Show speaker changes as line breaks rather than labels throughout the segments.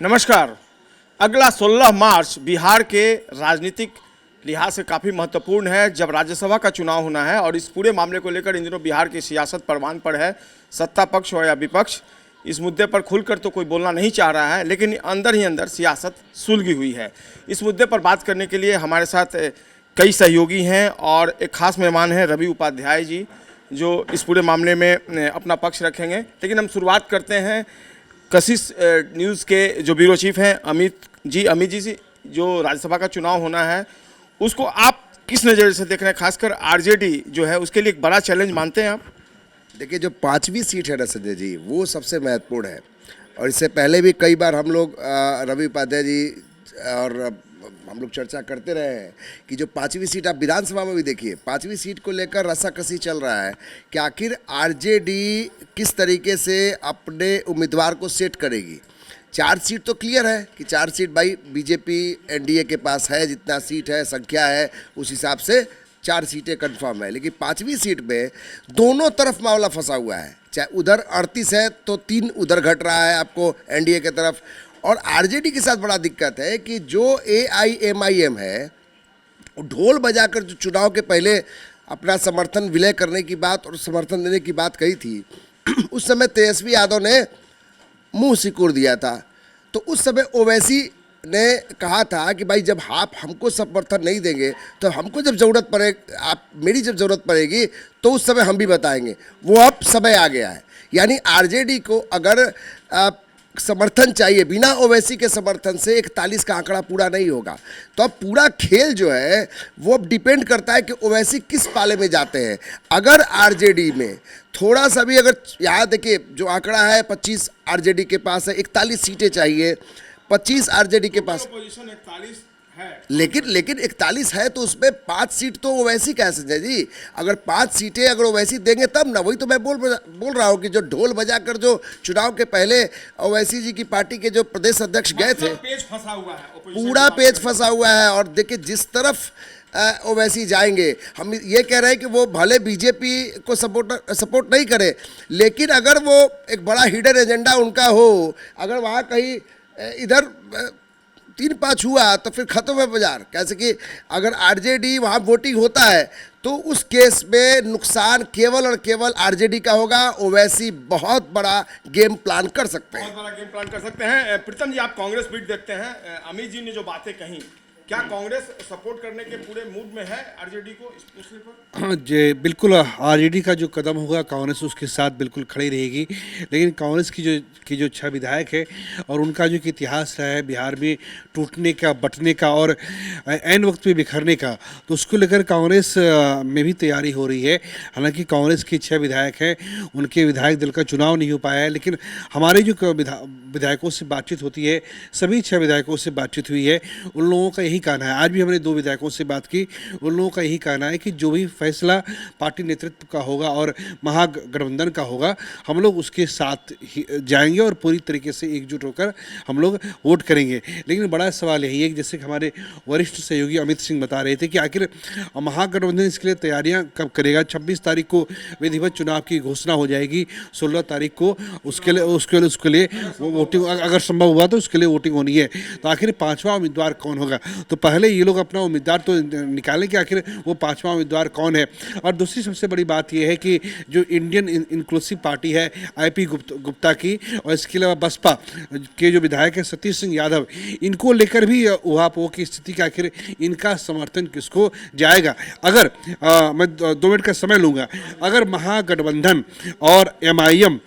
नमस्कार। अगला 16 मार्च बिहार के राजनीतिक लिहाज से काफ़ी महत्वपूर्ण है, जब राज्यसभा का चुनाव होना है और इस पूरे मामले को लेकर इन दिनों बिहार की सियासत परवान पर है। सत्ता पक्ष हो या विपक्ष, इस मुद्दे पर खुलकर तो कोई बोलना नहीं चाह रहा है, लेकिन अंदर ही अंदर सियासत सुलगी हुई है। इस मुद्दे पर बात करने के लिए हमारे साथ कई सहयोगी हैं और एक खास मेहमान हैं रवि उपाध्याय जी, जो इस पूरे मामले में अपना पक्ष रखेंगे। लेकिन हम शुरुआत करते हैं कशिश न्यूज़ के जो ब्यूरो चीफ हैं अमित जी, जो राज्यसभा का चुनाव होना है उसको आप किस नज़र से देख रहे हैं? खासकर आरजेडी जो है उसके लिए एक बड़ा चैलेंज मानते हैं आप?
देखिए, जो 5वीं सीट है ना संजय जी, वो सबसे महत्वपूर्ण है। और इससे पहले भी कई बार हम लोग रवि उपाध्याय जी और हम लोग चर्चा करते रहे हैं कि जो 5वीं सीट, आप विधानसभा में भी देखिए 5वीं सीट को लेकर रस्साकसी चल रहा है कि आखिर आरजेडी किस तरीके से अपने उम्मीदवार को सेट करेगी। 4 सीट तो क्लियर है कि 4 सीट भाई बीजेपी एनडीए के पास है, जितना सीट है संख्या है उस हिसाब से 4 सीटें कंफर्म है। लेकिन 5वीं सीट में दोनों तरफ मामला फंसा हुआ है, चाहे उधर 38 है तो 3 उधर घट रहा है आपको एनडीए की तरफ। और आरजेडी के साथ बड़ा दिक्कत है कि जो एआईएमआईएम है, ढोल बजाकर जो चुनाव के पहले अपना समर्थन विलय करने की बात और समर्थन देने की बात कही थी, उस समय तेजस्वी यादव ने मुंह सिकोड़ दिया था। तो उस समय ओवैसी ने कहा था कि भाई जब आप हमको समर्थन नहीं देंगे तो हमको जब ज़रूरत पड़े, आप मेरी जब ज़रूरत पड़ेगी तो उस समय हम भी बताएंगे। वो अब समय आ गया है। यानी आरजेडी को अगर समर्थन चाहिए, बिना ओवैसी के समर्थन से 41 का आंकड़ा पूरा नहीं होगा। तो अब पूरा खेल जो है वो अब डिपेंड करता है कि ओवैसी किस पाले में जाते हैं। अगर आरजेडी में थोड़ा सा भी, अगर यहाँ देखिए जो आंकड़ा है 25 आरजेडी के पास है, 41 सीटें चाहिए, 25 आरजेडी के पास,
पोजीशन 41 है।
लेकिन 41 है तो उसमें 5 सीट तो ओवैसी कह संजय जी। अगर 5 सीटें अगर ओवैसी देंगे तब ना। वही तो मैं बोल रहा हूँ कि जो ढोल बजाकर जो चुनाव के पहले ओवैसी जी की पार्टी के जो प्रदेश अध्यक्ष गए थे,
पेज फंसा हुआ है,
पूरा पेज फंसा हुआ है। और देखिए जिस तरफ ओवैसी जाएंगे, हम ये कह रहे हैं कि वो भले बीजेपी को सपोर्ट नहीं करे, लेकिन अगर वो एक बड़ा हिडन एजेंडा उनका हो, अगर वहाँ कहीं इधर 3-5 हुआ तो फिर खत्म है बाजार। कैसे कि अगर आरजेडी वहाँ वोटिंग होता है तो उस केस में नुकसान केवल और केवल आरजेडी का होगा। ओवैसी बहुत बड़ा गेम प्लान कर सकते हैं,
बहुत बड़ा गेम प्लान कर सकते हैं। प्रीतम जी, आप कांग्रेस बीट देखते हैं, अमित जी ने जो बातें कही, क्या कांग्रेस सपोर्ट करने के पूरे मूड में है आरजेडी को इस मसले पर?
हाँ जी, बिल्कुल। आरजेडी का जो कदम होगा कांग्रेस उसके साथ बिल्कुल खड़ी रहेगी। लेकिन कांग्रेस की जो 6 विधायक है और उनका जो इतिहास रहा है बिहार में टूटने का, बंटने का और ऐन वक्त पे बिखरने का, तो उसको लेकर कांग्रेस में भी तैयारी हो रही है। हालांकि कांग्रेस के 6 विधायक हैं, उनके विधायक दल का चुनाव नहीं हो पाया है। लेकिन हमारे जो विधायकों से बातचीत होती है, सभी 6 विधायकों से बातचीत हुई है, उन लोगों का यही कहना है। आज भी हमने 2 विधायकों से बात की, उन लोगों का यही कहना है कि जो भी फैसला पार्टी नेतृत्व का होगा और महागठबंधन का होगा, हम लोग उसके साथ ही जाएंगे और पूरी तरीके से एकजुट होकर हम लोग वोट करेंगे। लेकिन बड़ा सवाल यही है कि जैसे कि हमारे वरिष्ठ सहयोगी अमित सिंह बता रहे थे कि आखिर महागठबंधन इसके लिए तैयारियां कब करेगा। 26 तारीख को विधिवत चुनाव की घोषणा हो जाएगी, 16 तारीख को उसके लिए वो वोटिंग अगर संभव हुआ तो उसके लिए वोटिंग होनी है। तो आखिर 5वां उम्मीदवार कौन होगा, तो पहले ये लोग अपना उम्मीदवार तो निकालें कि आखिर वो 5वां उम्मीदवार कौन है। और दूसरी सबसे बड़ी बात यह है कि जो इंडियन इंक्लूसिव पार्टी है आईपी गुप्ता की, और इसके अलावा बसपा के जो विधायक है सतीश सिंह यादव, इनको लेकर भी उहापोह की स्थिति कि आखिर इनका समर्थन किसको जाएगा। अगर मैं 2 मिनट का समय लूँगा, अगर महागठबंधन और एमआईएम,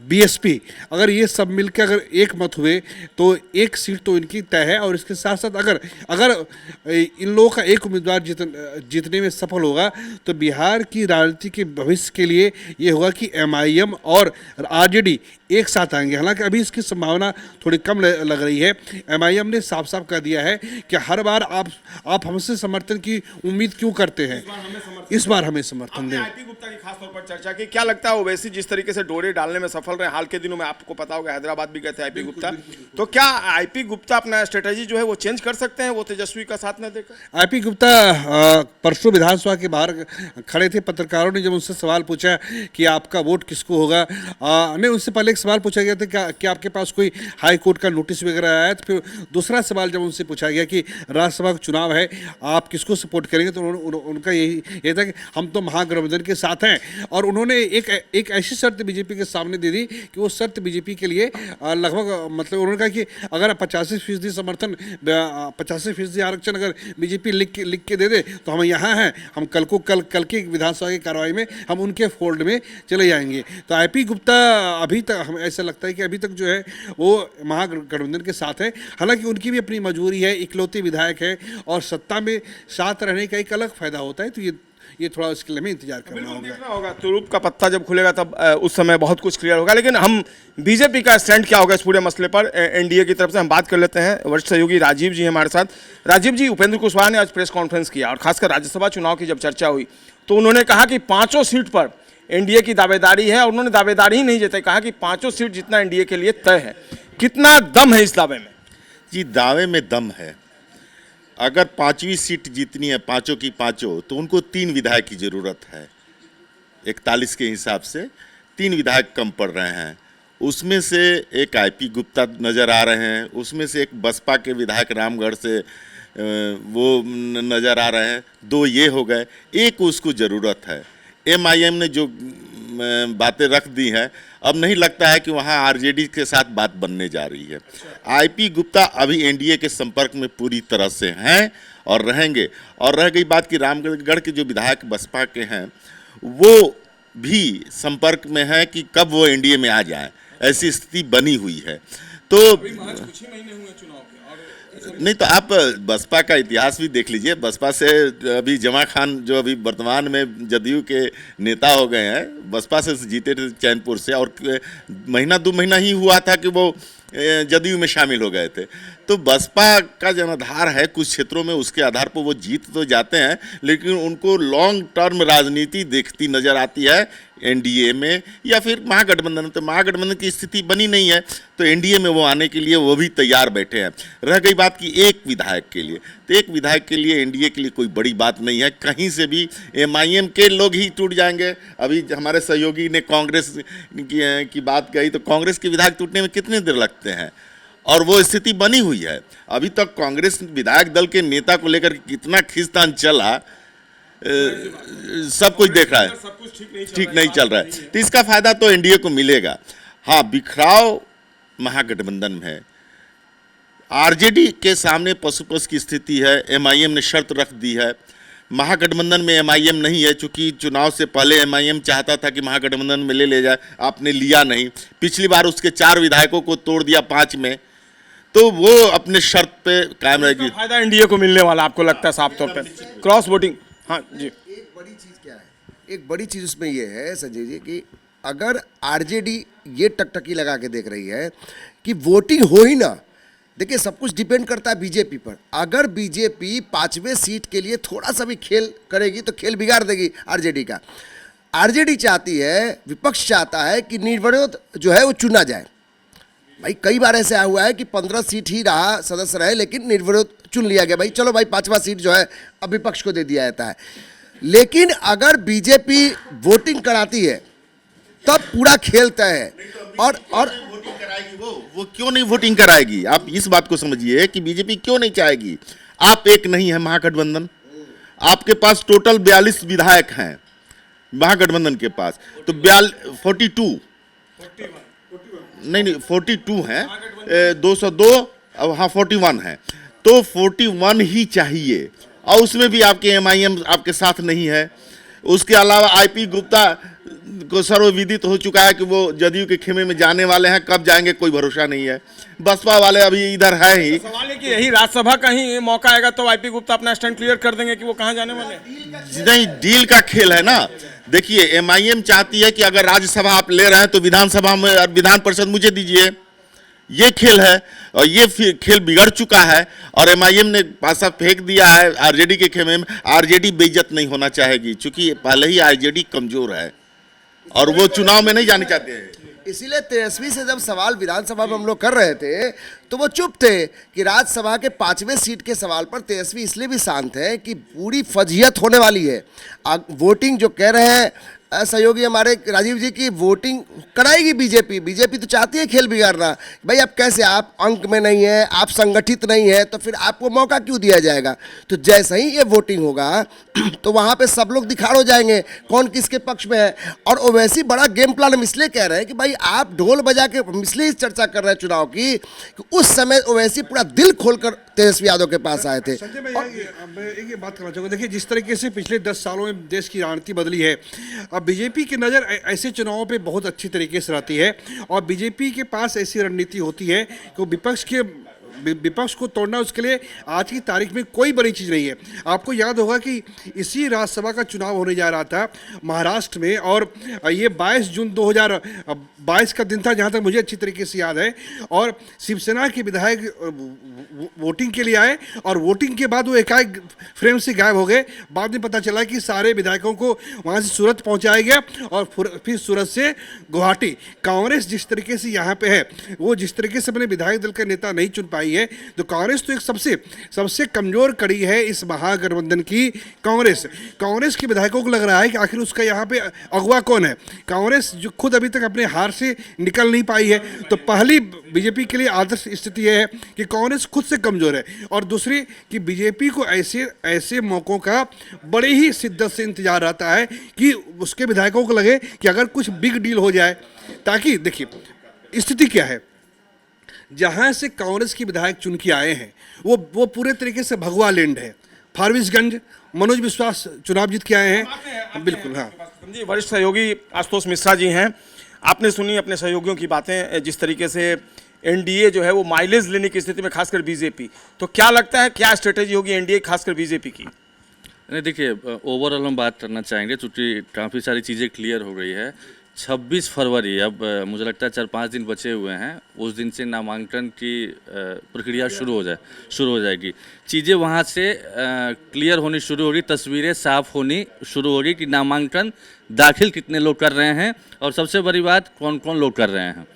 बीएसपी, अगर ये सब मिलकर अगर एक मत हुए तो 1 सीट तो इनकी तय है। और इसके साथ साथ अगर इन लोगों का एक उम्मीदवार जीतने में सफल होगा तो बिहार की राजनीति के भविष्य के लिए ये होगा कि एमआईएम और आरजेडी एक साथ आएंगे। हालांकि अभी इसकी संभावना थोड़ी कम लग रही है। एमआईएम ने साफ साफ कह दिया है कि हर बार आप हमसे समर्थन की उम्मीद क्यों करते हैं, इस बार हमें समर्थन दें।
आईपी गुप्ता की खास तौर पर चर्चा की, क्या लगता है ओवैसी जिस तरीके से डोरे डालने संभालने में सफल रहे। हाल के दिनों में आपको पता होगा हैदराबाद भी गए थे आईपी गुप्ता, तो क्या आईपी गुप्ता अपना स्ट्रेटेजी जो है वो चेंज कर सकते हैं वो तेजस्वी का साथ न देकर?
आईपी गुप्ता परसों विधानसभा के बाहर खड़े थे, पत्रकारों ने जब उनसे सवाल पूछा कि आपका वोट किसको होगा, नहीं उनसे पहले एक सवाल पूछा गया था कि आपके पास कोई हाई कोर्ट का नोटिस वगैरह आया है, तो फिर दूसरा सवाल जब उनसे पूछा गया कि राज्यसभा का चुनाव है आप किसको सपोर्ट करेंगे, तो उनका यही था कि हम तो महागठबंधन के साथ हैं। और उन्होंने एक ऐसी शर्त बीजेपी के सामने दे दी कि वो शर्त बीजेपी के लिए लगभग मतलब उन्होंने कहा कि अगर 85% समर्थन 85% आरक्षण अगर बीजेपी लिख के दे दे तो हम यहाँ हैं, हम कल की विधानसभा की कार्रवाई में हम उनके फोल्ड में चले जाएंगे। तो आईपी गुप्ता अभी तक हमें ऐसा लगता है कि अभी तक जो है वो महागठबंधन के साथ है। हालांकि उनकी भी अपनी मजबूरी है, इकलौते विधायक है और सत्ता में साथ रहने का एक अलग फायदा होता है, तो ये थोड़ा उसके लिए हमें इंतजार करना होगा।
तुरुप का पत्ता जब खुलेगा तब उस समय बहुत कुछ क्लियर होगा। लेकिन हम बीजेपी का स्टैंड क्या होगा इस पूरे मसले पर एनडीए की तरफ से हम बात कर लेते हैं। वरिष्ठ सहयोगी राजीव जी हमारे साथ। राजीव जी, उपेंद्र कुशवाहा ने आज प्रेस कॉन्फ्रेंस किया और खासकर राज्यसभा चुनाव की जब चर्चा हुई तो उन्होंने कहा कि 5 सीट पर एनडीए की दावेदारी है और उन्होंने दावेदारी ही नहीं जताई, कहा कि 5 सीट जितना एनडीए के लिए तय है। कितना दम है इस दावे में?
जी, दावे में दम है। अगर 5वीं सीट जीतनी है पांचों की पांचों, तो उनको 3 विधायक की जरूरत है। 41 के हिसाब से 3 विधायक कम पड़ रहे हैं। उसमें से एक आईपी गुप्ता नज़र आ रहे हैं, उसमें से एक बसपा के विधायक रामगढ़ से वो नज़र आ रहे हैं, 2 ये हो गए, एक उसको ज़रूरत है। एमआईएम ने जो बातें रख दी हैं, अब नहीं लगता है कि वहाँ आरजेडी के साथ बात बनने जा रही है। आईपी गुप्ता अभी एनडीए के संपर्क में पूरी तरह से हैं और रहेंगे। और रह गई बात कि रामगढ़ के जो विधायक बसपा के हैं वो भी संपर्क में है कि कब वो एनडीए में आ जाए, ऐसी स्थिति बनी हुई है। तो
कुछ ही महीने हुए चुनाव के और
नहीं तो आप बसपा का इतिहास भी देख लीजिए। बसपा से अभी जमा खान जो अभी वर्तमान में जदयू के नेता हो गए हैं, बसपा से जीते थे चैनपुर से, और महीना 2 महीना ही हुआ था कि वो जदयू में शामिल हो गए थे। तो बसपा का जनाधार है कुछ क्षेत्रों में, उसके आधार पर वो जीत तो जाते हैं, लेकिन उनको लॉन्ग टर्म राजनीति देखती नज़र आती है एनडीए में या फिर महागठबंधन। तो महागठबंधन की स्थिति बनी नहीं है, तो एनडीए में वो आने के लिए वो भी तैयार बैठे हैं। रह गई बात कि एक विधायक के लिए, तो एक विधायक के लिए एनडीए के लिए कोई बड़ी बात नहीं है। कहीं से भी एमआईएम के लोग ही टूट जाएंगे। अभी हमारे सहयोगी ने कांग्रेस की बात कही, तो कांग्रेस के विधायक टूटने में कितने देर लगते हैं, और वो स्थिति बनी हुई है। अभी तक कांग्रेस विधायक दल के नेता को लेकर कितना खींचतान चला, सब कुछ देख रहा है,
सब कुछ
ठीक नहीं चल रहा है। तो इसका फायदा तो एनडीए को मिलेगा। हाँ, बिखराव महागठबंधन में है। आरजेडी के सामने पशुपश की स्थिति है। एमआईएम ने शर्त रख दी है। महागठबंधन में एमआईएम नहीं है, चूंकि चुनाव से पहले एमआईएम चाहता था कि महागठबंधन में ले जाए, आपने लिया नहीं। पिछली बार उसके 4 विधायकों को तोड़ दिया 5 में, तो वो अपने शर्त पे कायम रहेगी।
फायदा एनडीए को मिलने वाला आपको लगता है साफ तौर पर? क्रॉस वोटिंग, हाँ जी।
एक बड़ी चीज़ क्या है, एक बड़ी चीज़ उसमें ये है संजय जी कि अगर आरजेडी ये टकटकी लगा के देख रही है कि वोटिंग हो ही ना, देखिए सब कुछ डिपेंड करता है बीजेपी पर। अगर बीजेपी 5वें सीट के लिए थोड़ा सा भी खेल करेगी तो खेल बिगाड़ देगी आरजेडी का। आरजेडी चाहती है, विपक्ष चाहता है कि निर्विरोध जो है वो चुना जाए। भाई कई बार ऐसे हुआ है कि 15 सीट ही रहा, सदस्य रहे, लेकिन निर्विरोध चुन लिया गया। भाई चलो भाई 5वां सीट जो है अब विपक्ष को दे दिया जाता है। लेकिन अगर बीजेपी वोटिंग कराती है तब पूरा खेल तय है। और
वोटिंग कराएगी वो क्यों नहीं वोटिंग कराएगी? आप इस बात को समझिए कि बीजेपी क्यों नहीं चाहेगी। आप एक नहीं है महागठबंधन, आपके पास टोटल 42 विधायक हैं महागठबंधन के पास, तो 42 नहीं 42 हैं, 202 अब हाँ 41 है, तो 41 ही चाहिए। और उसमें भी आपके एमआईएम आपके साथ नहीं है। उसके अलावा आईपी गुप्ता को सर्वविदित हो चुका है कि वो जदयू के खेमे में जाने वाले हैं, कब जाएंगे कोई भरोसा नहीं है। बसपा वाले अभी इधर है ही।
सवाल है कि यही राज्यसभा का ही मौका आएगा तो आईपी गुप्ता अपना स्टैंड क्लियर कर देंगे कि वो कहाँ जाने वाले हैं।
नहीं, डील का खेल है ना। देखिए, एमआईएम चाहती है कि अगर राज्यसभा आप ले रहे हैं तो विधानसभा में विधान परिषद मुझे दीजिए। ये खेल है और ये खेल बिगड़ चुका है और एमआईएम ने पासा फेंक दिया है आरजेडी के खेमे में। आरजेडी बेइज्जत नहीं होना चाहेगी, क्योंकि पहले ही आरजेडी कमजोर है और वो चुनाव में नहीं जाना चाहते हैं।
इसीलिए तेजस्वी से जब सवाल विधानसभा में हम लोग कर रहे थे तो वो चुप थे कि राज्यसभा के 5वें सीट के सवाल पर तेजस्वी इसलिए भी शांत है कि पूरी फजीहत होने वाली है। वोटिंग जो कह रहे हैं सहयोगी हमारे राजीव जी की, वोटिंग कराएगी बीजेपी। बीजेपी तो चाहती है खेल बिगाड़ना। भाई अब कैसे, आप अंक में नहीं है, आप संगठित नहीं है, तो फिर आपको मौका क्यों दिया जाएगा? तो जैसे ही ये वोटिंग होगा तो वहाँ पे सब लोग दिखाड़ हो जाएंगे कौन किसके पक्ष में है। और ओवैसी बड़ा गेम प्लान हम इसलिए कह रहे हैं कि भाई आप ढोल बजा के, हम इसलिए चर्चा कर रहे हैं चुनाव की कि उस समय ओवैसी पूरा दिल खोलकर तेजस्वी यादव के पास आए थे।
संजय मैं एक बात करना चाहूँगा। देखिए, जिस तरीके से पिछले 10 सालों में देश की रणनीति बदली है, अब बीजेपी की नज़र ऐसे चुनावों पे बहुत अच्छी तरीके से रहती है और बीजेपी के पास ऐसी रणनीति होती है कि विपक्ष को तोड़ना उसके लिए आज की तारीख में कोई बड़ी चीज़ नहीं है। आपको याद होगा कि इसी राज्यसभा का चुनाव होने जा रहा था महाराष्ट्र में और ये 22 जून 2022 का दिन था, जहाँ तक मुझे अच्छी तरीके से याद है। और शिवसेना के विधायक वोटिंग के लिए आए और वोटिंग के बाद वो एकाएक फ्रेम से गायब हो गए। बाद में पता चला कि सारे विधायकों को वहाँ से सूरत पहुँचाया गया और फिर सूरत से गुवाहाटी। कांग्रेस जिस तरीके से यहाँ पे है, वो जिस तरीके से अपने विधायक दल का नेता नहीं चुन पाई है, तो कांग्रेस तो एक सबसे कमजोर कड़ी है इस महागठबंधन की। कांग्रेस के विधायकों को लग रहा है कि आखिर उसका यहाँ पे अगुवा कौन है। कांग्रेस जो खुद अभी तक अपने हार से निकल नहीं पाई है, तो पहली बीजेपी के लिए आदर्श स्थिति यह है कि कांग्रेस खुद से कमजोर है और दूसरी कि बीजेपी को ऐसे मौकों का बड़े ही शिद्दत से इंतजार रहता है कि उसके विधायकों को लगे कि अगर कुछ बिग डील हो जाए, ताकि देखिए स्थिति क्या है, जहाँ से कांग्रेस के विधायक चुन के आए हैं वो पूरे तरीके से भगवा लैंड है। फारबिसगंज मनोज विश्वास चुनाव जीत के आए हैं। बिल्कुल, हाँ
जी। वरिष्ठ सहयोगी आशुतोष मिश्रा जी हैं, आपने सुनी अपने सहयोगियों की बातें, जिस तरीके से एनडीए जो है वो माइलेज लेने की स्थिति में, खासकर बीजेपी, तो क्या लगता है क्या स्ट्रेटेजी होगी एनडीए खासकर बीजेपी की?
नहीं, देखिए, ओवरऑल हम बात करना चाहेंगे क्योंकि काफ़ी सारी चीज़ें क्लियर हो गई है। 26 फरवरी, अब मुझे लगता है 4-5 दिन बचे हुए हैं, उस दिन से नामांकन की प्रक्रिया शुरू हो जाएगी। चीज़ें वहाँ से क्लियर होनी शुरू होगी, तस्वीरें साफ होनी शुरू होगी कि नामांकन दाखिल कितने लोग कर रहे हैं और सबसे बड़ी बात कौन कौन लोग कर रहे हैं।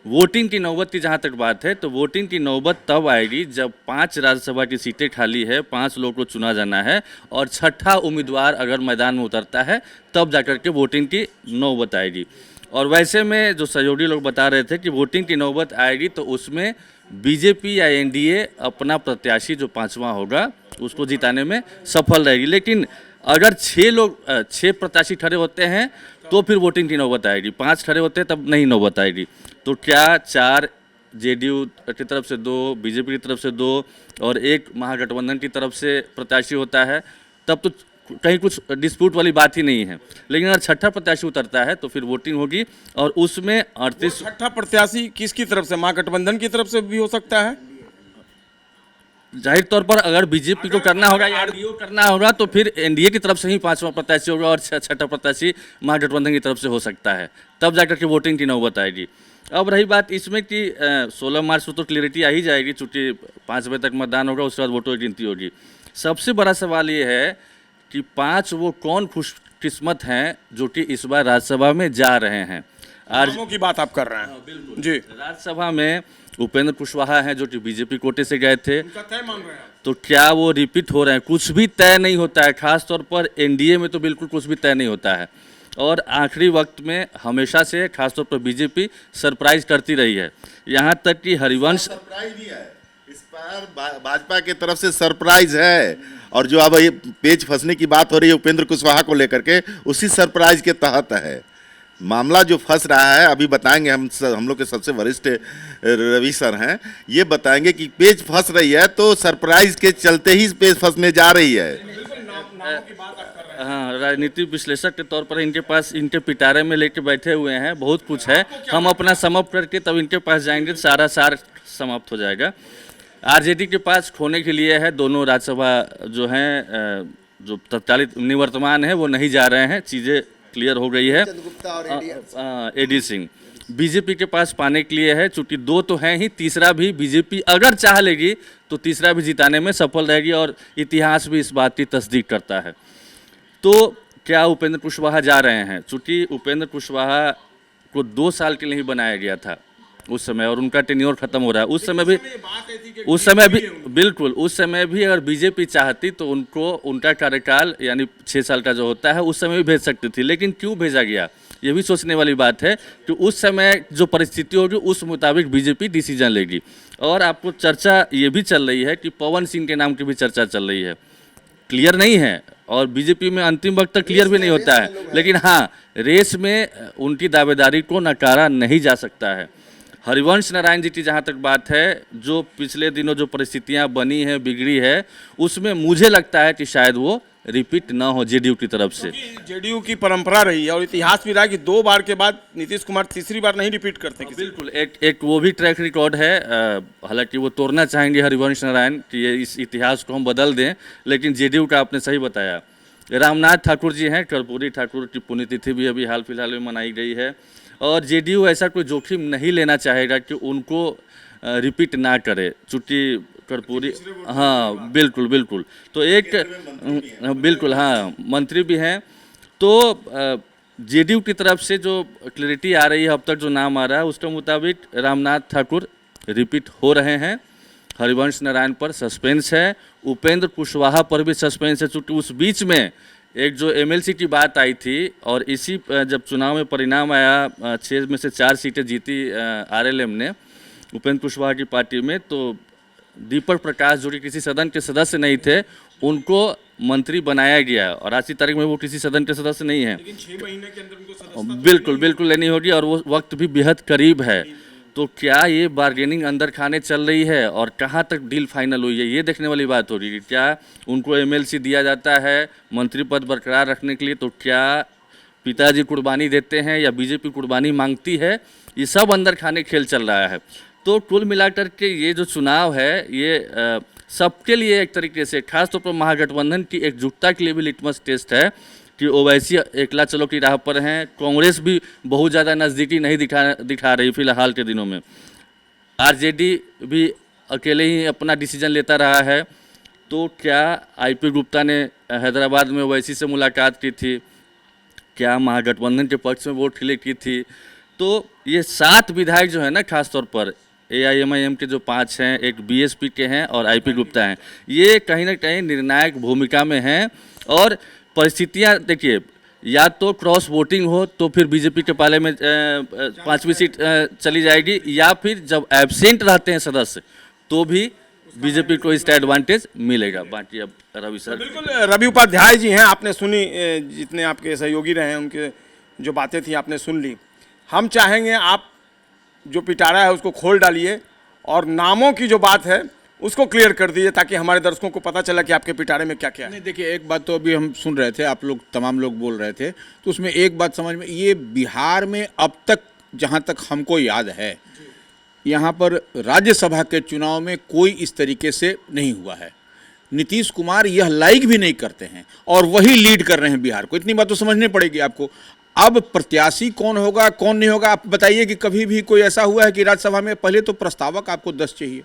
वोटिंग की नौबत की जहाँ तक बात है, तो वोटिंग की नौबत तब आएगी जब 5 राज्यसभा की सीटें खाली है, 5 लोग को चुना जाना है और छठा उम्मीदवार अगर मैदान में उतरता है तब जाकर के वोटिंग की नौबत आएगी। और वैसे में जो सहयोगी लोग बता रहे थे कि वोटिंग की नौबत आएगी तो उसमें बीजेपी या एनडीए अपना प्रत्याशी जो 5वां होगा उसको जिताने में सफल रहेगी। लेकिन अगर 6 प्रत्याशी खड़े होते हैं तो फिर वोटिंग की नौबत आएगी, 5 खड़े होते हैं तब नहीं नौबत आएगी। तो क्या 4 जेडीयू की तरफ से 2, बीजेपी की तरफ से 2 और 1 महागठबंधन की तरफ से प्रत्याशी होता है, तब तो कहीं कुछ डिस्प्यूट वाली बात ही नहीं है। लेकिन अगर छठा प्रत्याशी उतरता है तो फिर वोटिंग होगी और उसमें 38।
छठा प्रत्याशी किसकी तरफ से? महागठबंधन की तरफ से भी हो सकता है।
जाहिर तौर पर अगर बीजेपी को करना होगा या आरडीओ करना होगा तो फिर एनडीए की तरफ से ही 5वां प्रत्याशी होगा और छठा प्रत्याशी महागठबंधन की तरफ से हो सकता है, तब जाकर के वोटिंग की नौबत आएगी। अब रही बात इसमें कि 16 मार्च को तो क्लियरिटी आ ही जाएगी, चूँकि 5 बजे तक मतदान होगा, उसके बाद वोटों की गिनती होगी। सबसे बड़ा सवाल ये है कि 5 वो कौन खुशकिस्मत हैं जो कि इस बार राज्यसभा में जा रहे हैं।
नामों की बात आप कर रहे हैं? बिल्कुल जी।
राज्यसभा में उपेंद्र कुशवाहा हैं जो कि बीजेपी कोटे से गए थे,
तय मान रहे हैं,
तो क्या वो रिपीट हो रहे हैं? कुछ भी तय नहीं होता है, खासतौर पर एनडीए में तो बिल्कुल कुछ भी तय नहीं होता है। और आखिरी वक्त में हमेशा से खासतौर पर बीजेपी सरप्राइज करती रही है, यहाँ तक कि हरिवंश
सरप्राइज भी है इस बार, भाजपा की तरफ से सरप्राइज है। और जो अब ये पेच फंसने की बात हो रही है उपेंद्र कुशवाहा को लेकर के, उसी सरप्राइज के तहत है मामला जो फंस रहा है। अभी बताएंगे, हम लोग के सबसे वरिष्ठ रवि सर हैं, ये बताएंगे कि पेज फंस रही है तो सरप्राइज के चलते ही पेज फंसने जा रही है।
हाँ, राजनीतिक विश्लेषक के तौर पर इनके पास इनके पिटारे में लेके बैठे हुए हैं, बहुत कुछ है। हम अपना समाप्त करके तब इनके पास जाएंगे, सारा सार समाप्त हो जाएगा। आरजेडी के पास खोने के लिए है, दोनों राज्यसभा जो हैं जो तत्कालिक निवर्तमान है वो नहीं जा रहे हैं, चीज़ें क्लियर हो गई है। एडी सिंह बीजेपी के पास पाने के लिए है, चूंकि 2 तो हैं ही, तीसरा भी बीजेपी अगर चाह लेगी तो तीसरा भी जिताने में सफल रहेगी और इतिहास भी इस बात की तस्दीक करता है। तो क्या उपेंद्र कुशवाहा जा रहे हैं? चूंकि उपेंद्र कुशवाहा को 2 साल के लिए ही बनाया गया था उस समय, और उनका टेन्योर खत्म हो रहा है। उस समय भी बिल्कुल उस समय भी अगर बीजेपी चाहती तो उनको उनका कार्यकाल यानी 6 साल का जो होता है उस समय भी भेज सकती थी, लेकिन क्यों भेजा गया ये भी सोचने वाली बात है कि उस समय जो परिस्थिति होगी उस मुताबिक बीजेपी डिसीजन लेगी। और आपको चर्चा ये भी चल रही है कि पवन सिंह के नाम की भी चर्चा चल रही है, क्लियर नहीं है और बीजेपी में अंतिम वक्त तक क्लियर भी नहीं होता है, लेकिन हाँ रेस में उनकी दावेदारी को नकारा नहीं जा सकता है। हरिवंश नारायण जी की जहाँ तक बात है, जो पिछले दिनों जो परिस्थितियाँ बनी है बिगड़ी है उसमें मुझे लगता है कि शायद वो रिपीट ना हो जेडीयू की तरफ से।
जेडीयू की परंपरा रही है और इतिहास भी रहा कि 2 बार के बाद नीतीश कुमार तीसरी बार नहीं रिपीट करते किसी।
बिल्कुल एक वो भी ट्रैक रिकॉर्ड है, हालांकि वो तोड़ना चाहेंगे हरिवंश नारायण कि ये इस इतिहास को हम बदल दें, लेकिन जेडीयू का आपने सही बताया। रामनाथ ठाकुर जी हैं, कर्पूरी ठाकुर की पुण्यतिथि भी अभी हाल फिलहाल में मनाई गई है और जेडीयू ऐसा कोई जोखिम नहीं लेना चाहेगा कि उनको रिपीट ना करे, चूँकि कर्पूरी हाँ बिल्कुल तो एक बिल्कुल हाँ मंत्री भी हैं, तो जेडीयू की तरफ से जो क्लैरिटी आ रही है अब तक जो नाम आ रहा है उसके मुताबिक रामनाथ ठाकुर रिपीट हो रहे हैं, हरिवंश नारायण पर सस्पेंस है, उपेंद्र कुशवाहा पर भी सस्पेंस है, चूँकि उस बीच में एक जो एमएलसी की बात आई थी और इसी जब चुनाव में परिणाम आया 6 में से 4 सीटें जीती आरएलएम ने उपेंद्र कुशवाहा की पार्टी में, तो दीपक प्रकाश जो कि किसी सदन के सदस्य नहीं थे उनको मंत्री बनाया गया और आज की तारीख में वो किसी सदन के सदस्य नहीं है,
लेकिन 6 महीने के अंदर उनको सदस्यता
बिल्कुल लेनी होगी और वो वक्त भी बेहद करीब है। तो क्या ये बार्गेनिंग अंदर खाने चल रही है और कहाँ तक डील फाइनल हुई है ये देखने वाली बात हो रही है। क्या उनको एमएलसी दिया जाता है मंत्री पद बरकरार रखने के लिए, तो क्या पिताजी कुर्बानी देते हैं या बीजेपी कुर्बानी मांगती है, ये सब अंदर खाने खेल चल रहा है। तो कुल मिलाकर के ये जो चुनाव है ये सबके लिए एक तरीके से खासतौर पर महागठबंधन की एकजुटता के लिए भी लिटमस टेस्ट है कि ओवैसी एकला चलो की राह पर हैं, कांग्रेस भी बहुत ज़्यादा नज़दीकी नहीं दिखा रही फिलहाल के दिनों में, आरजेडी भी अकेले ही अपना डिसीजन लेता रहा है। तो क्या आईपी गुप्ता ने हैदराबाद में ओवैसी से मुलाकात की थी, क्या महागठबंधन के पक्ष में वोट क्लिक की थी, तो ये 7 विधायक जो है ना खासतौर पर एआईएमआईएम के जो 5 हैं, एक बीएसपी के हैं और आईपी गुप्ता हैं, ये कहीं ना कहीं निर्णायक भूमिका में हैं। और परिस्थितियां देखिए, या तो क्रॉस वोटिंग हो तो फिर बीजेपी के पाले में 5वीं सीट चली जाएगी, या फिर जब एब्सेंट रहते हैं सदस्य तो भी बीजेपी को इसका एडवांटेज मिलेगा। बाकी अब रवि सर।
बिल्कुल रवि उपाध्याय जी हैं, आपने सुनी, जितने आपके सहयोगी रहे हैं उनके जो बातें थी आपने सुन ली। हम चाहेंगे आप जो पिटारा है उसको खोल डालिए और नामों की जो बात है उसको क्लियर कर दीजिए ताकि हमारे दर्शकों को पता चला कि आपके पिटारे में क्या क्या है।
नहीं देखिए, एक बात तो अभी हम सुन रहे थे, आप लोग तमाम लोग बोल रहे थे, तो उसमें एक बात समझ में, ये बिहार में अब तक जहाँ तक हमको याद है यहाँ पर राज्यसभा के चुनाव में कोई इस तरीके से नहीं हुआ है। नीतीश कुमार यह लाइक भी नहीं करते हैं और वही लीड कर रहे हैं बिहार को, इतनी बात तो समझनी पड़ेगी आपको। अब प्रत्याशी कौन होगा कौन नहीं होगा, आप बताइए कि कभी भी कोई ऐसा हुआ है कि राज्यसभा में पहले तो प्रस्तावक आपको 10 चाहिए,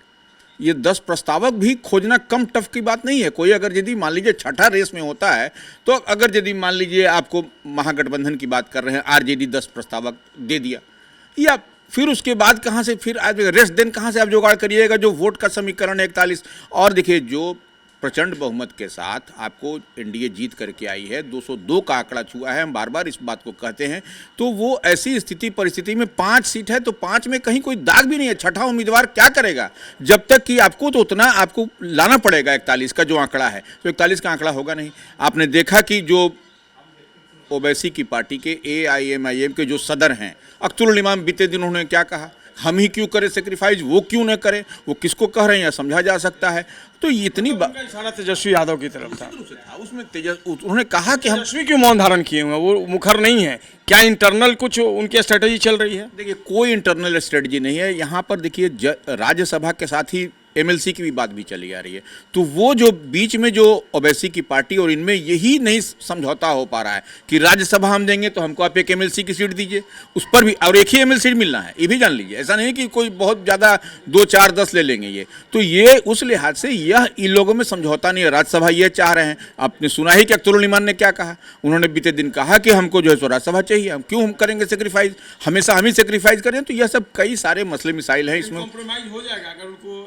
ये 10 प्रस्तावक भी खोजना कम टफ की बात नहीं है। कोई अगर यदि मान लीजिए छठा रेस में होता है तो अगर यदि मान लीजिए आपको महागठबंधन की बात कर रहे हैं, आरजेडी 10 प्रस्तावक दे दिया, या फिर उसके बाद कहाँ से फिर रेस्ट देन कहाँ से आप जुगाड़ करिएगा, जो वोट का समीकरण है 41। और देखिए, जो प्रचंड बहुमत के साथ आपको एनडीए जीत करके आई है, 202 का आंकड़ा छुआ है, हम बार बार इस बात को कहते हैं, तो वो ऐसी स्थिति परिस्थिति में 5 सीट है तो 5 में कहीं कोई दाग भी नहीं है। छठा उम्मीदवार क्या करेगा जब तक कि आपको तो उतना आपको लाना पड़ेगा 41 का जो आंकड़ा है, तो 41 का आंकड़ा होगा नहीं। आपने देखा कि जो ओवैसी की पार्टी के एआईएमआईएम के जो सदर हैं अख्तरुल इमाम, बीते दिन उन्होंने क्या कहा, हम ही क्यों करें सेक्रीफाइस, वो क्यों न करें, वो किसको कह रहे हैं या समझा जा सकता है। तो इतनी
इशारा तेजस्वी यादव की तरफ था,
उसमें उन्होंने कहा कि हम
तेजस्वी क्यों मौन धारण किए हुए हैं, वो मुखर नहीं है, क्या इंटरनल कुछ उनकी स्ट्रेटेजी चल रही है?
देखिए, कोई इंटरनल स्ट्रेटजी नहीं है यहाँ पर। देखिए, राज्यसभा के साथ ही एमएलसी की भी बात भी चली आ रही है। तो वो जो बीच में जो ओवैसी की पार्टी और इनमें यही नहीं समझौता हो पा रहा है कि राज्यसभा हम देंगे तो हमको आप एक एमएलसी की सीट दीजिए, उस पर भी और एक ही एमएलसी मिलना है, ये भी जान लीजिए। ऐसा नहीं कि कोई बहुत ज़्यादा 2, 4, 10 ले लेंगे ये। तो ये उस लिहाज से यह इन लोगों में समझौता नहीं है। राज्यसभा ये चाह रहे हैं, आपने सुना ही कि अख्तरुल ईमान ने क्या कहा, उन्होंने बीते दिन कहा कि हमको जो है सो राज्यसभा चाहिए, हम क्यों हम करेंगे सेक्रीफाइस, हमेशा हम ही सेक्रीफाइस करें। तो यह सब कई सारे मसले मिसाइल हैं इसमें।
कॉम्प्रोमाइज हो जाएगा अगर उनको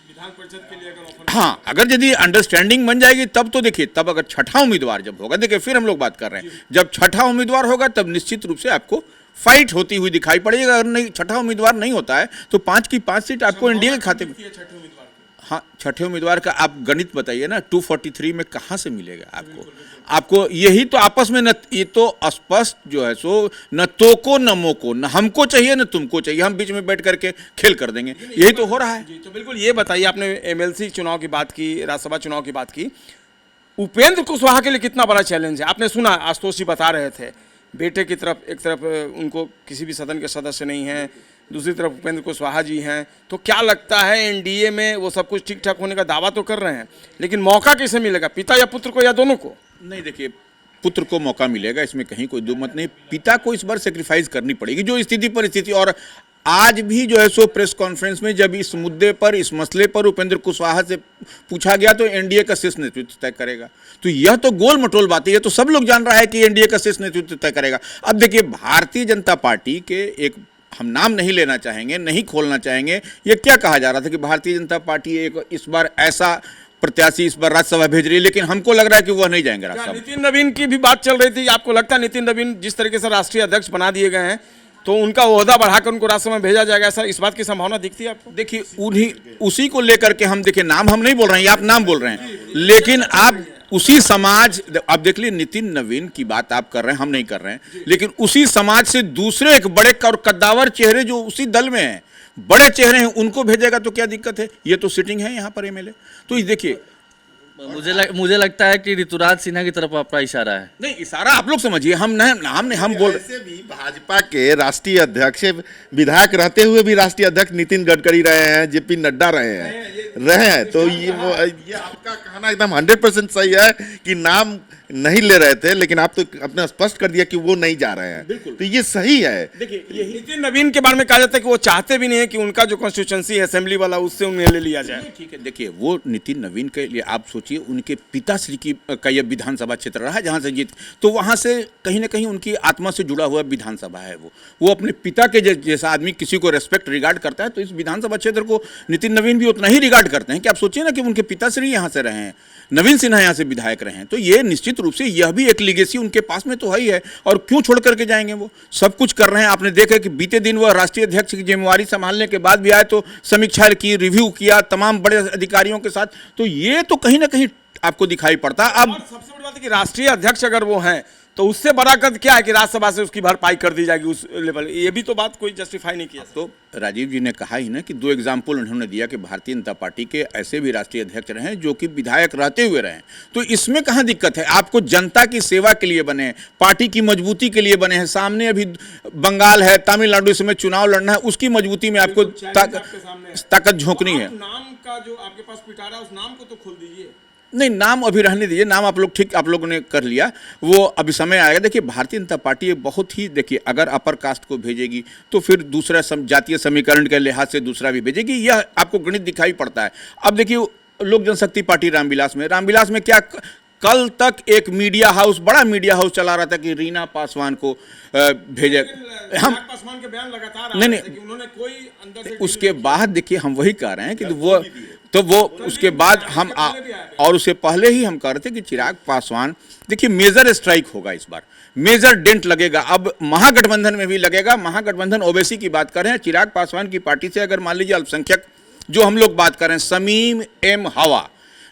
विधान परिषद के लिए अगर ऑफर।
हाँ, अगर यदि अंडरस्टैंडिंग बन जाएगी तब तो देखिए, तब अगर छठा उम्मीदवार जब होगा, देखिए फिर हम लोग बात कर रहे हैं, जब छठा उम्मीदवार होगा तब निश्चित रूप से आपको फाइट होती हुई दिखाई पड़ेगी। अगर नहीं छठा उम्मीदवार नहीं होता है तो 5 की 5 सीट आपको एनडीए के खाते में। हाँ, छठे उम्मीदवार का आप गणित बताइए ना, 243 में कहाँ से मिलेगा आपको यही तो आपस में न, ये तो स्पष्ट जो है सो न तो को न मो को, न हमको चाहिए न तुमको चाहिए, हम बीच में बैठ करके खेल कर देंगे, यही तो हो रहा है।
जी, तो बिल्कुल ये बताइए, आपने एमएलसी चुनाव की बात की, राज्यसभा चुनाव की बात की, उपेंद्र कुशवाहा के लिए कितना बड़ा चैलेंज है? आपने सुना आशुतोष जी बता रहे थे, बेटे की तरफ एक तरफ उनको किसी भी सदन के सदस्य नहीं हैं, दूसरी तरफ उपेंद्र कुशवाहा जी हैं, तो क्या लगता है एनडीए में वो सब कुछ ठीक ठाक होने का दावा तो कर रहे हैं, लेकिन मौका किसे मिलेगा, पिता या पुत्र को या दोनों को?
नहीं, देखिए पुत्र को मौका मिलेगा, इसमें कहीं कोई दो मत नहीं। पिता को इस बार सेक्रीफाइस करनी पड़ेगी, जो स्थिति परिस्थिति। और आज भी जो है सो प्रेस कॉन्फ्रेंस में जब इस मुद्दे पर, इस मसले पर उपेंद्र कुशवाहा से पूछा गया तो एनडीए का शीर्ष नेतृत्व तय करेगा। तो यह तो गोल मटोल बात है, तो सब लोग जान रहा है कि एनडीए का शीर्ष नेतृत्व तय करेगा। अब देखिए, भारतीय जनता पार्टी के एक, हम नाम नहीं लेना चाहेंगे, नहीं खोलना चाहेंगे, ये क्या कहा जा रहा था कि भारतीय जनता पार्टी एक इस बार ऐसा प्रत्याशी इस बार राज्यसभा भेज रही है, लेकिन हमको लग रहा है कि वह नहीं जाएंगे राज्यसभा।
नितिन नवीन की भी बात चल रही थी, आपको लगता है नितिन नवीन जिस तरीके से राष्ट्रीय अध्यक्ष बना दिए गए हैं तो उनका ओहदा बढ़ाकर उनको राज्यसभा में भेजा जाएगा, ऐसा इस बात की संभावना दिखती है आपको?
देखिए, उसी को लेकर के हम, देखिए नाम हम नहीं बोल रहे हैं, आप नाम बोल रहे हैं, लेकिन आप उसी समाज, आप देख लीजिए नितिन नवीन की बात आप कर रहे हैं, हम नहीं कर रहे हैं, लेकिन उसी समाज से दूसरे एक बड़े और कद्दावर चेहरे जो उसी दल में हैं, बड़े चेहरे हैं, उनको भेजेगा तो क्या दिक्कत है? ये तो सिटिंग है यहाँ पर एमएलए। तो देखिए,
मुझे लगता है कि ऋतुराज सिन्हा की तरफ आपका इशारा है।
नहीं, इशारा आप लोग समझिए, हम बोल
ऐसे भी भाजपा के राष्ट्रीय अध्यक्ष, विधायक रहते हुए भी राष्ट्रीय अध्यक्ष नितिन गडकरी रहे हैं, जेपी नड्डा रहे हैं। तो ये आपका कहना एकदम 100% सही है कि नाम नहीं ले रहे थे, लेकिन आप तो अपने स्पष्ट कर दिया कि वो नहीं जा रहे हैं, तो ये सही है।
देखिए, नितिन नवीन के बारे में कहा जाता है कि वो चाहते भी नहीं है कि उनका जो कॉन्स्टिट्यूएंसी है असेंबली वाला, उससे उन्हें ले लिया जाए।
ठीक है, देखिए वो नितिन नवीन के लिए आप सोचिए, उनके पिताश्री की का यह विधानसभा क्षेत्र रहा है जहां से जीत, तो वहां से कहीं ना कहीं उनकी आत्मा से जुड़ा हुआ विधानसभा है। वो अपने पिता के जैसा आदमी किसी को रेस्पेक्ट रिगार्ड करता है, तो इस विधानसभा क्षेत्र को नितिन नवीन भी उतना ही रिगार्ड करते हैं। कि आप सोचिए ना कि उनके पिताश्री यहाँ से रहे हैं, नवीन सिन्हा यहाँ से विधायक रहे हैं, तो ये निश्चित रूप से यह भी एक लीगेसी उनके पास में तो है ही है। और क्यों छोड़ करके जाएंगे? वो सब कुछ कर रहे हैं। आपने देखा कि बीते दिन वह राष्ट्रीय अध्यक्ष की जिम्मेवारी संभालने के बाद भी आए तो समीक्षा की, रिव्यू किया तमाम बड़े अधिकारियों के साथ, तो ये तो कहीं ना कहीं आपको दिखाई पड़ता। अब
सबसे बड़ी बात है कि राष्ट्रीय अध्यक्ष अगर वो हैं तो उससे बड़ा कद क्या है कि राज्यसभा से उसकी भरपाई कर दी जाएगी उस लेवल, ये भी तो बात कोई जस्टिफाई नहीं किया।
तो राजीव जी ने कहा ही ना कि 2 एग्जाम्पल उन्होंने दिया कि भारतीय जनता पार्टी के ऐसे भी राष्ट्रीय अध्यक्ष रहे जो कि विधायक रहते हुए रहे, तो इसमें कहाँ दिक्कत है? आपको जनता की सेवा के लिए बने, पार्टी की मजबूती के लिए बने हैं। सामने अभी बंगाल है, तमिलनाडु, इसमें चुनाव लड़ना है, उसकी मजबूती में आपको ताकत झोंकनी है।
नाम का जो आपके पास पिटारा है, उस नाम को तो खोल दीजिए।
नहीं, नाम अभी रहने दीजिए, नाम आप लोग ठीक, आप लोगों ने कर लिया, वो अभी समय आएगा। देखिए, भारतीय जनता पार्टी बहुत ही, देखिए अगर अपर कास्ट को भेजेगी तो फिर दूसरा जातीय समीकरण के लिहाज से दूसरा भी भेजेगी, यह आपको गणित दिखाई पड़ता है। अब देखिए, लोक जनशक्ति पार्टी रामविलास में क्या कल तक एक मीडिया हाउस, बड़ा मीडिया हाउस चला रहा था कि रीना पासवान को भेजे। हम
पासवान के बयान लगातार
नहीं,
उन्होंने कोई अंदर से
उसके बाद देखिए, हम वही कह रहे हैं कि वो उसके बाद हम और उससे पहले ही हम कह रहे थे कि चिराग पासवान, देखिए मेजर स्ट्राइक होगा इस बार, मेजर डेंट लगेगा। अब महागठबंधन में भी लगेगा। महागठबंधन ओवैसी की बात कर रहे हैं, चिराग पासवान की पार्टी से अगर मान लीजिए अल्पसंख्यक जो हम लोग बात कर रहे हैं, शमीम एम हवा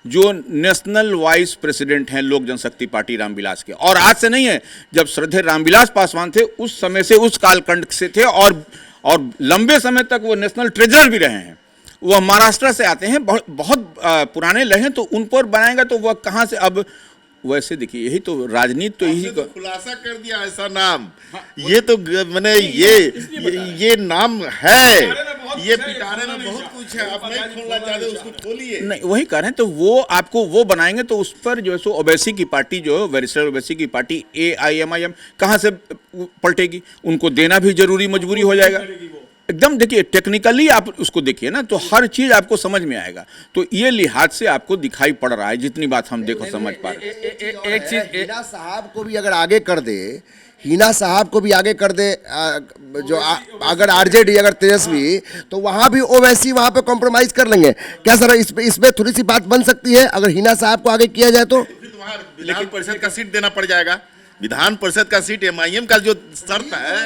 जो नेशनल वाइस प्रेसिडेंट हैं लोक जनशक्ति पार्टी रामविलास के, और आज से नहीं है, जब श्रद्धेय रामविलास पासवान थे उस समय से, उस कालखंड से थे, और लंबे समय तक वो नेशनल ट्रेजरर भी रहे हैं। वह महाराष्ट्र से आते हैं, बहुत पुराने लहे, तो उन पर बनाएगा तो वह कहाँ से? अब वैसे देखिए, यही तो राजनीति, तो यही
खुलासा कर दिया ऐसा नाम। ये तो मैंने ये नाम है। ये पिटारे में बहुत कुछ है, आप नहीं खोलना चाहते उसको खोलिए।
नहीं वही कह रहे हैं, तो वो आपको वो बनाएंगे तो उस पर जो है सो ओवैसी की पार्टी, जो बैरिस्टर ओवैसी की पार्टी AIMIM कहाँ से पलटेगी? उनको देना भी जरूरी मजबूरी हो जाएगा एकदम। देखिए टेक्निकली आप उसको देखिए ना, तो हर चीज आपको समझ में आएगा। तो ये लिहाज से आपको दिखाई पड़ रहा है, जितनी बात हम देखो समझ पा रहे हैं।
एक चीज
हिना साहब को भी अगर आगे कर दे, हिना साहब को भी आगे कर दे, अगर आरजेडी, अगर तेजस्वी, तो वहां भी ओवैसी वहां पे कॉम्प्रोमाइज कर लेंगे क्या सर? इसमें थोड़ी सी बात बन सकती है अगर हिना साहब को आगे किया जाए तो।
विधान परिषद का सीट देना पड़ जाएगा। विधान परिषद का सीट MIM का जो शर्त है,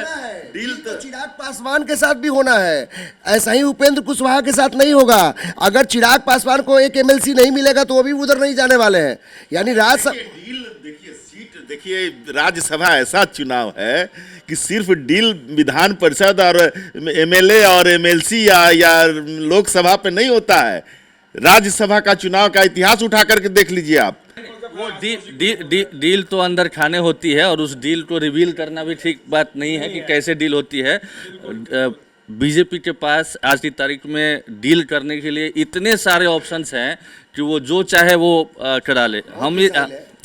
डील
तो चिराग पासवान के साथ भी होना है, ऐसा ही उपेंद्र कुशवाहा के साथ नहीं होगा। अगर चिराग पासवान को एक MLC नहीं मिलेगा तो वो भी उधर नहीं जाने वाले हैं। यानी
डील देखिए, सीट देखिए, राज्यसभा ऐसा चुनाव है कि सिर्फ डील विधान परिषद और MLA और MLC या लोकसभा पे नहीं होता है। राज्यसभा का चुनाव का इतिहास उठा करके देख लीजिए आप।
वो डील तो अंदर खाने होती है, और उस डील को रिवील करना भी ठीक बात नहीं है कि कैसे डील होती है। बीजेपी के पास आज की तारीख में डील करने के लिए इतने सारे ऑप्शंस हैं कि वो जो चाहे वो करा ले।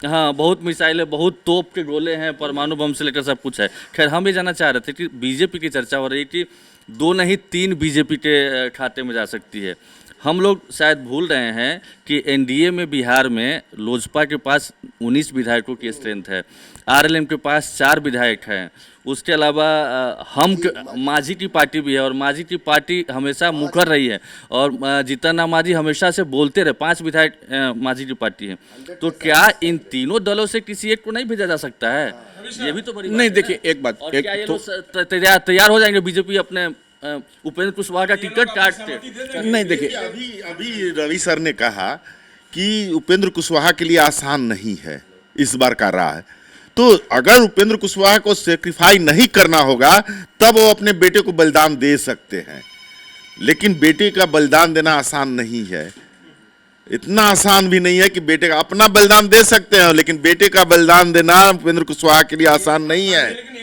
हाँ, बहुत मिसाइल है, बहुत तोप के गोले हैं, परमाणु बम से लेकर सब कुछ है। खैर, हम ये जानना चाह रहे थे कि बीजेपी की चर्चा हो रही है कि 2 नहीं 3 बीजेपी के खाते में जा सकती है। हम लोग शायद भूल रहे हैं कि NDA में बिहार में लोजपा के पास 19 विधायकों की स्ट्रेंथ है, RLM के पास 4 विधायक हैं, उसके अलावा हम मांझी की पार्टी भी है, और मांझी की पार्टी हमेशा मुकर रही है, और जीतन राम मांझी हमेशा से बोलते रहे 5 विधायक मांझी की पार्टी है। तो क्या इन तीनों दलों से किसी एक को नहीं भेजा जा सकता है? ये भी तो बड़ी
नहीं देखिए, एक बात,
और क्या ये लोग तैयार हो जाएंगे बीजेपी अपने उपेंद्र कुशवाहा का टिकट काटते?
नहीं देखिए,
अभी रवि सर ने कहा कि उपेंद्र कुशवाहा के लिए आसान नहीं है इस बार का राह। तो अगर उपेंद्र कुशवाहा को सेक्रीफाई नहीं करना होगा तब वो अपने बेटे को बलिदान दे सकते हैं, लेकिन बेटे का बलिदान देना आसान नहीं है। इतना आसान भी नहीं है कि बेटे का अपना बलिदान दे सकते हैं, लेकिन बेटे का बलिदान देना उपेंद्र कुशवाहा के लिए आसान नहीं है।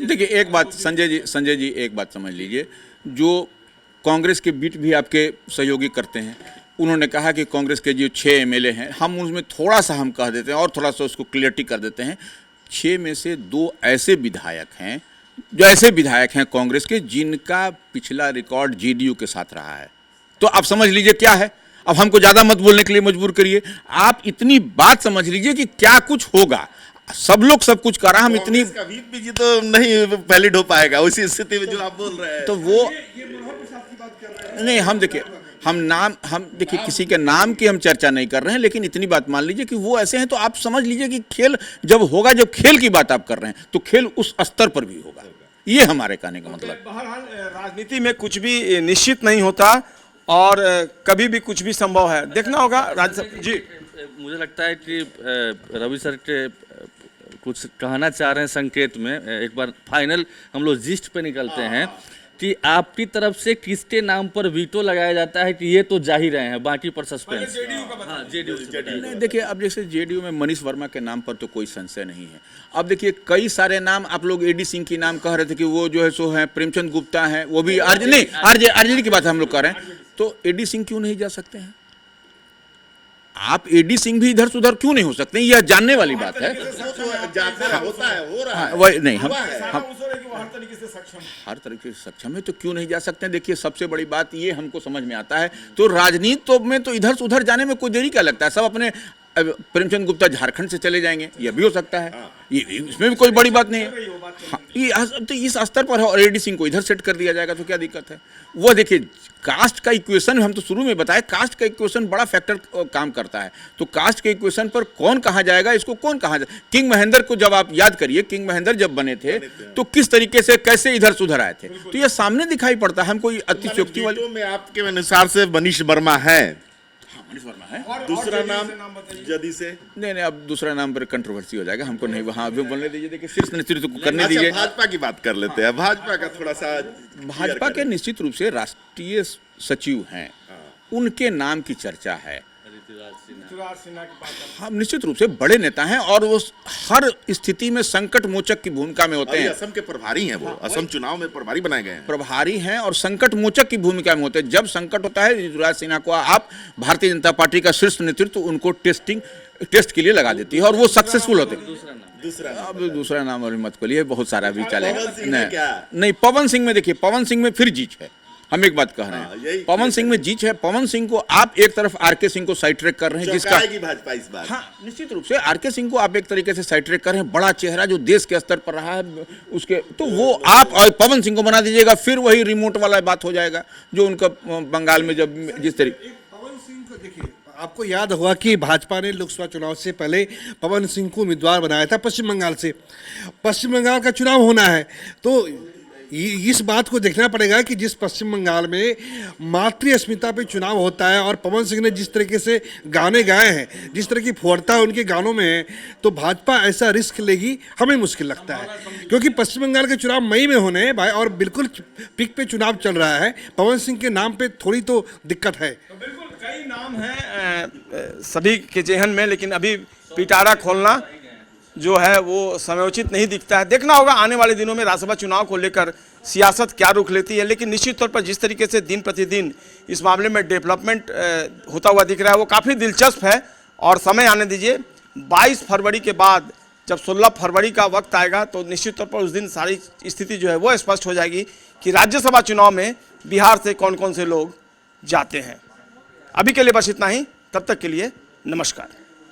देखिए एक बात संजय जी एक बात समझ लीजिए, जो कांग्रेस के बीट भी आपके सहयोगी करते हैं, उन्होंने कहा कि कांग्रेस के जो 6 MLA हैं, हम उसमें थोड़ा सा हम कह देते हैं और थोड़ा सा उसको क्लियरिटी कर देते हैं। 6 में से 2 ऐसे विधायक हैं, जो ऐसे विधायक हैं कांग्रेस के जिनका पिछला रिकॉर्ड JDU के साथ रहा है। तो आप समझ लीजिए क्या है। अब हमको ज़्यादा मत बोलने के लिए मजबूर करिए, आप इतनी बात समझ लीजिए कि क्या कुछ होगा। सब लोग सब कुछ कर रहा, हम इतनी
व्हीप भी तो नहीं वैलिड हो पाएगा उसी स्थिति में जो आप बोल रहे हैं।
तो वो नहीं, हम देखिए, हम देखिए किसी के नाम की हम चर्चा नहीं कर रहे हैं, लेकिन इतनी बात मान लीजिए कि वो ऐसे हैं। तो आप समझ लीजिए कि खेल जब होगा, जब खेल की बात आप कर रहे हैं, तो खेल उस स्तर पर भी होगा। ये हमारे कहने का मतलब।
बहरहाल राजनीति में कुछ भी निश्चित नहीं होता और कभी भी कुछ भी संभव है, देखना होगा। राज्यसभा जी,
मुझे लगता है कि रवि सर के कुछ कहना चाह रहे हैं संकेत में। एक बार फाइनल हम लोग जिस्ट पे निकलते हैं कि आपकी तरफ से किसके नाम पर वीटो लगाया जाता है कि ये तो जा ही रहे हैं, बाकी पर सस्पेंस। हाँ, जेडीयू
नहीं देखिए, अब जैसे JDU में मनीष वर्मा के नाम पर तो कोई संशय नहीं है। अब देखिए कई सारे नाम आप लोग AD सिंह की नाम कह रहे थे कि वो जो है सो है, प्रेमचंद गुप्ता है, वो भी RJD की बात हम लोग कर रहे हैं। तो AD सिंह क्यों नहीं जा सकते हैं? आप AD सिंह भी इधर से उधर क्यों नहीं हो सकते? यह जानने वाली बात है।
होता है, हो रहा है।
वही नहीं, हम
हर तरीके से सक्षम,
हर तरीके से सक्षम है, तो क्यों नहीं जा सकते हैं? देखिए सबसे बड़ी बात ये हमको समझ में आता है, तो राजनीति में तो इधर से उधर जाने में कोई देरी क्या लगता है? सब अपने प्रेमचंद गुप्ता झारखंड से चले जाएंगे, यह भी हो सकता है, ये इसमें भी कोई बड़ी बात नहीं है। हाँ, ये तो इस स्तर पर है, और AD सिंह को इधर सेट कर दिया जाएगा तो क्या दिक्कत है? वो देखिए कास्ट का इक्वेशन, हम तो शुरू में बताए, कास्ट का इक्वेशन बड़ा फैक्टर काम करता है। तो कास्ट के इक्वेशन पर कौन कहाँ जाएगा, इसको कौन कहाँ जाए। किंग महेंद्र को जब आप याद करिए, किंग महेंद्र जब बने थे तो किस तरीके से कैसे इधर सुधर आए थे, तो ये सामने दिखाई पड़ता है। हम कोई अतिशयोक्ति वाली
में आपके अनुसार से मनीष वर्मा है,
मनीष वर्मा है।
दूसरा नाम जदी से
नहीं, अब दूसरा नाम पर कंट्रोवर्सी हो जाएगा, हमको नहीं वहाँ अभी बोलने दीजिए। देखिए शीर्ष नेतृत्व को करने दीजिए।
भाजपा की बात कर लेते हैं। भाजपा का थोड़ा सा,
भाजपा के निश्चित रूप से राष्ट्रीय सचिव हैं, उनके नाम की चर्चा है। हम निश्चित रूप से बड़े नेता हैं और वो हर स्थिति में संकट मोचक की भूमिका में होते
अभी
हैं।
असम के प्रभारी हैं वो, असम चुनाव में प्रभारी बनाए गए हैं।
प्रभारी हैं और संकट मोचक की भूमिका में होते हैं। जब संकट होता है ऋतुराज सिन्हा को आप भारतीय जनता पार्टी का शीर्ष नेतृत्व उनको टेस्ट के लिए लगा देती है और वो सक्सेसफुल होते हैं। अब दूसरा नाम और मत खोलिए, बहुत सारा भी चलेगा।
पवन सिंह में क्या?
नहीं, पवन सिंह में देखिए, पवन सिंह में फिर जीत है। हम एक बात कह रहे
हाँ,
हैं,
यही
पवन सिंह में जीत है। पवन सिंह को आप एक तरफ आरके सिंह को साइड ट्रैक कर रहे हैं, जिसका
चौंकाएगी भाजपा इस बार।
हाँ निश्चित रूप से आरके सिंह को आप एक तरीके से साइड ट्रैक कर रहे हैं। बड़ा चेहरा जो देश के स्तर पर रहा है उसके, तो वो आप और पवन सिंह को बना दीजिएगा, फिर वही रिमोट वाला बात हो जाएगा जो उनका बंगाल में जब जिस तरीके।
पवन सिंह को देखिए, आपको याद होगा कि भाजपा ने लोकसभा चुनाव से पहले पवन सिंह को उम्मीदवार बनाया था पश्चिम बंगाल से। पश्चिम बंगाल का चुनाव होना है तो इस बात को देखना पड़ेगा कि जिस पश्चिम बंगाल में मातृ अस्मिता पे चुनाव होता है और पवन सिंह ने जिस तरीके से गाने गाए हैं, जिस तरह की फुहरता उनके गानों में है, तो भाजपा ऐसा रिस्क लेगी, हमें मुश्किल लगता है। क्योंकि पश्चिम बंगाल के चुनाव मई में होने हैं भाई, और बिल्कुल पीक पे चुनाव चल रहा है। पवन सिंह के नाम पे थोड़ी तो दिक्कत है।
बिल्कुल कई नाम हैं सभी के जेहन में, लेकिन अभी पिटारा खोलना जो है वो समयोचित नहीं दिखता है। देखना होगा आने वाले दिनों में राज्यसभा चुनाव को लेकर सियासत क्या रुख लेती है। लेकिन निश्चित तौर पर जिस तरीके से दिन प्रतिदिन इस मामले में डेवलपमेंट होता हुआ दिख रहा है वो काफ़ी दिलचस्प है। और समय आने दीजिए, 22 फरवरी के बाद जब 16 फरवरी का वक्त आएगा तो निश्चित तौर पर उस दिन सारी स्थिति जो है वो स्पष्ट हो जाएगी कि राज्यसभा चुनाव में बिहार से कौन कौन से लोग जाते हैं। अभी के लिए बस इतना ही, तब तक के लिए नमस्कार।